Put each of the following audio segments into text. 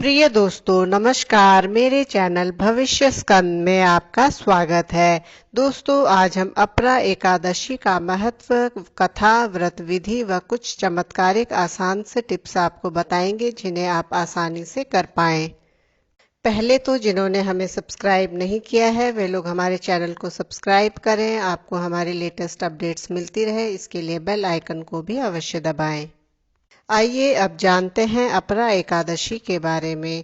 प्रिय दोस्तों नमस्कार। मेरे चैनल भविष्य स्कंद में आपका स्वागत है। दोस्तों आज हम अपरा एकादशी का महत्व, कथा, व्रत विधि व कुछ चमत्कारिक आसान से टिप्स आपको बताएंगे जिन्हें आप आसानी से कर पाएं। पहले तो जिन्होंने हमें सब्सक्राइब नहीं किया है वे लोग हमारे चैनल को सब्सक्राइब करें। आपको हमारी लेटेस्ट अपडेट्स मिलती रहे इसके लिए बेल आइकन को भी अवश्य दबाएं। आइए अब जानते हैं अपरा एकादशी के बारे में।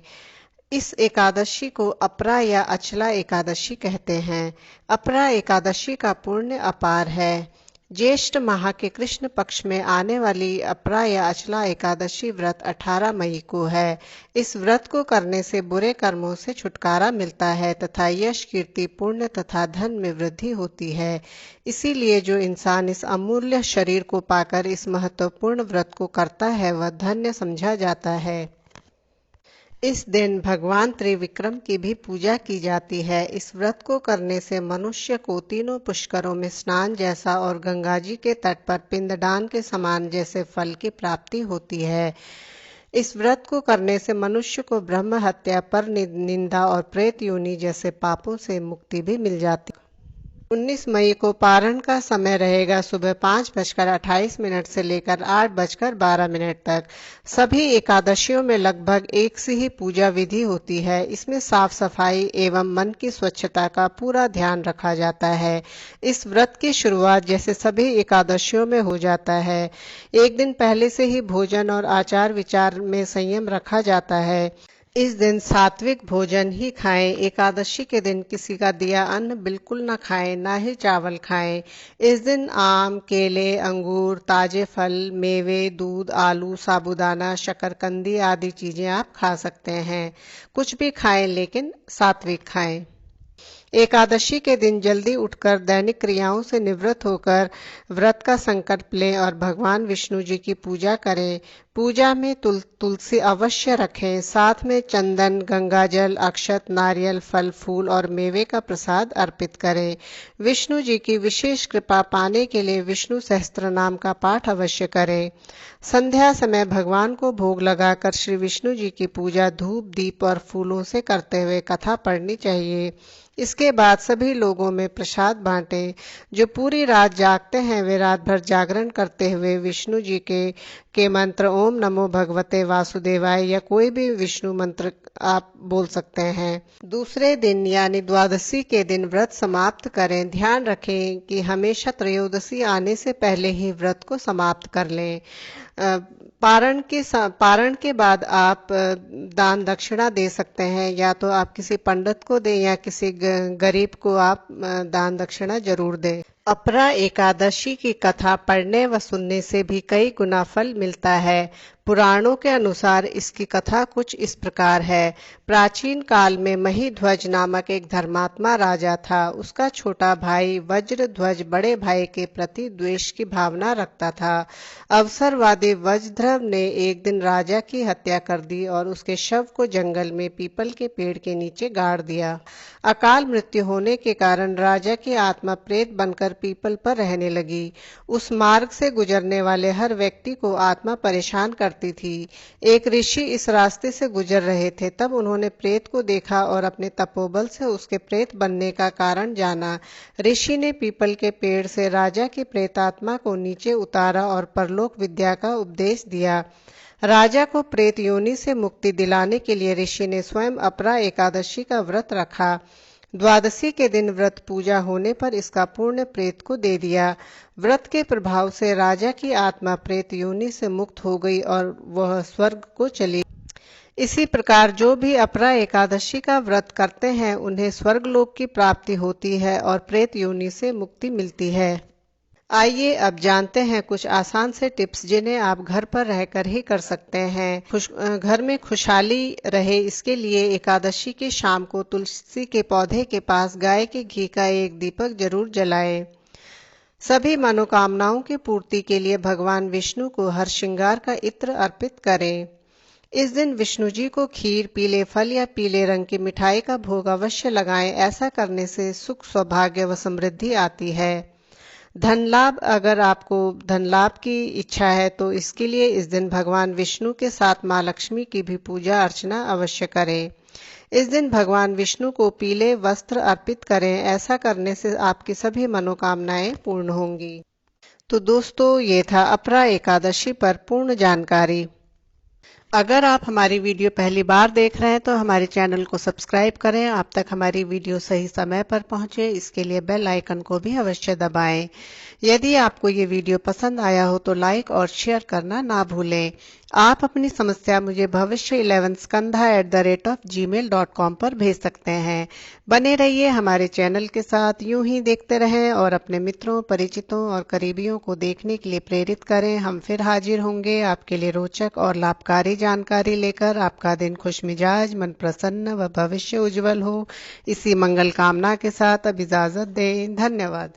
इस एकादशी को अपरा या अचला एकादशी कहते हैं। अपरा एकादशी का पुण्य अपार है। ज्येष्ठ माह के कृष्ण पक्ष में आने वाली अपरा या अचला एकादशी व्रत 18 मई को है। इस व्रत को करने से बुरे कर्मों से छुटकारा मिलता है तथा यश, कीर्ति, पुण्य तथा धन में वृद्धि होती है। इसीलिए जो इंसान इस अमूल्य शरीर को पाकर इस महत्वपूर्ण व्रत को करता है वह धन्य समझा जाता है। इस दिन भगवान त्रिविक्रम की भी पूजा की जाती है। इस व्रत को करने से मनुष्य को तीनों पुष्करों में स्नान जैसा और गंगा जी के तट पर पिंडदान के समान जैसे फल की प्राप्ति होती है। इस व्रत को करने से मनुष्य को ब्रह्म हत्या, पर निंदा और प्रेत योनि जैसे पापों से मुक्ति भी मिल जाती है। 19 मई को पारण का समय रहेगा सुबह 5:28 से लेकर 8:12 तक। सभी एकादशियों में लगभग एक सी ही पूजा विधि होती है। इसमें साफ सफाई एवं मन की स्वच्छता का पूरा ध्यान रखा जाता है। इस व्रत की शुरुआत जैसे सभी एकादशियों में हो जाता है। एक दिन पहले से ही भोजन और आचार विचार में संयम रखा जाता है। इस दिन सात्विक भोजन ही खाएं। एकादशी के दिन किसी का दिया अन्न बिल्कुल न खाएं, ना ही चावल खाएं। इस दिन आम, केले, अंगूर, ताजे फल, मेवे, दूध, आलू, साबूदाना, शकरकंदी आदि चीजें आप खा सकते हैं। कुछ भी खाएं लेकिन सात्विक खाएं। एकादशी के दिन जल्दी उठकर दैनिक क्रियाओं से निवृत्त होकर व्रत का संकल्प लें और भगवान विष्णु जी की पूजा करें। पूजा में तुलसी अवश्य रखें। साथ में चंदन, गंगाजल, अक्षत, नारियल, फल, फूल और मेवे का प्रसाद अर्पित करें। विष्णु जी की विशेष कृपा पाने के लिए विष्णु सहस्त्र नाम का पाठ अवश्य करें। संध्या समय भगवान को भोग लगाकर श्री विष्णु जी की पूजा धूप, दीप और फूलों से करते हुए कथा पढ़नी चाहिए। इसके बाद सभी लोगों में प्रसाद बांटें। जो पूरी रात जागते हैं वे रात भर जागरण करते हुए विष्णु जी के मंत्र ओम नमो भगवते वासुदेवाय या कोई भी विष्णु मंत्र आप बोल सकते हैं। दूसरे दिन यानी द्वादशी के दिन व्रत समाप्त करें। ध्यान रखें कि हमेशा त्रयोदशी आने से पहले ही व्रत को समाप्त कर लें। पारण के बाद आप दान दक्षिणा दे सकते हैं। या तो आप किसी पंडित को दें या किसी गरीब को आप दान दक्षिणा जरूर दें। अपरा एकादशी की कथा पढ़ने व सुनने से भी कई गुना फल मिलता है। पुराणों के अनुसार इसकी कथा कुछ इस प्रकार है। प्राचीन काल में महीध्वज नामक एक धर्मात्मा राजा था। उसका छोटा भाई वज्रध्वज बड़े भाई के प्रति द्वेष की भावना रखता था। अवसरवादी वज्रध्वज ने एक दिन राजा की हत्या कर दी और उसके शव को जंगल में पीपल के पेड़ के नीचे गाड़ दिया। अकाल मृत्यु होने के कारण राजा की आत्मा प्रेत बनकर पीपल पर रहने लगी। उस मार्ग से गुजरने वाले हर व्यक्ति को आत्मा परेशान करती थी। एक ऋषि इस रास्ते से गुजर रहे थे। तब उन्होंने प्रेत को देखा और अपने तपोबल से उसके प्रेत बनने का कारण जाना। ऋषि ने पीपल के पेड़ से राजा की प्रेतात्मा को नीचे उतारा और परलोक विद्या का उपदेश दिया। राजा को प्रेत योनि से मुक्ति दिलाने के लिए ऋषि ने स्वयं अपरा एकादशी का व्रत रखा। द्वादशी के दिन व्रत पूजा होने पर इसका पुण्य प्रेत को दे दिया। व्रत के प्रभाव से राजा की आत्मा प्रेत योनि से मुक्त हो गई और वह स्वर्ग को चली। इसी प्रकार जो भी अपरा एकादशी का व्रत करते हैं उन्हें स्वर्गलोक की प्राप्ति होती है और प्रेत योनि से मुक्ति मिलती है। आइए अब जानते हैं कुछ आसान से टिप्स जिन्हें आप घर पर रहकर ही कर सकते हैं। घर में खुशहाली रहे इसके लिए एकादशी की शाम को तुलसी के पौधे के पास गाय के घी का एक दीपक जरूर जलाएं। सभी मनोकामनाओं की पूर्ति के लिए भगवान विष्णु को हर श्रृंगार का इत्र अर्पित करें। इस दिन विष्णु जी को खीर, पीले फल या पीले रंग की मिठाई का भोग अवश्य लगाएं। ऐसा करने से सुख, सौभाग्य व समृद्धि आती है। धन लाभ, अगर आपको धन लाभ की इच्छा है तो इसके लिए इस दिन भगवान विष्णु के साथ माँ लक्ष्मी की भी पूजा अर्चना अवश्य करें। इस दिन भगवान विष्णु को पीले वस्त्र अर्पित करें, ऐसा करने से आपकी सभी मनोकामनाएं पूर्ण होंगी। तो दोस्तों, ये था अपरा एकादशी पर पूर्ण जानकारी। अगर आप हमारी वीडियो पहली बार देख रहे हैं तो हमारे चैनल को सब्सक्राइब करें। आप तक हमारी वीडियो सही समय पर पहुंचे, इसके लिए बेल आइकन को भी अवश्य दबाएं। यदि आपको ये वीडियो पसंद आया हो तो लाइक और शेयर करना ना भूलें। आप अपनी समस्या मुझे bhavishya11skandha@gmail.com पर भेज सकते हैं। बने रहिए हमारे चैनल के साथ, यूं ही देखते रहें और अपने मित्रों, परिचितों और करीबियों को देखने के लिए प्रेरित करें। हम फिर हाजिर होंगे आपके लिए रोचक और लाभकारी जानकारी लेकर। आपका दिन खुशमिजाज, मन प्रसन्न व भविष्य उज्जवल हो, इसी मंगल कामना के साथ अब इजाजत दें। धन्यवाद।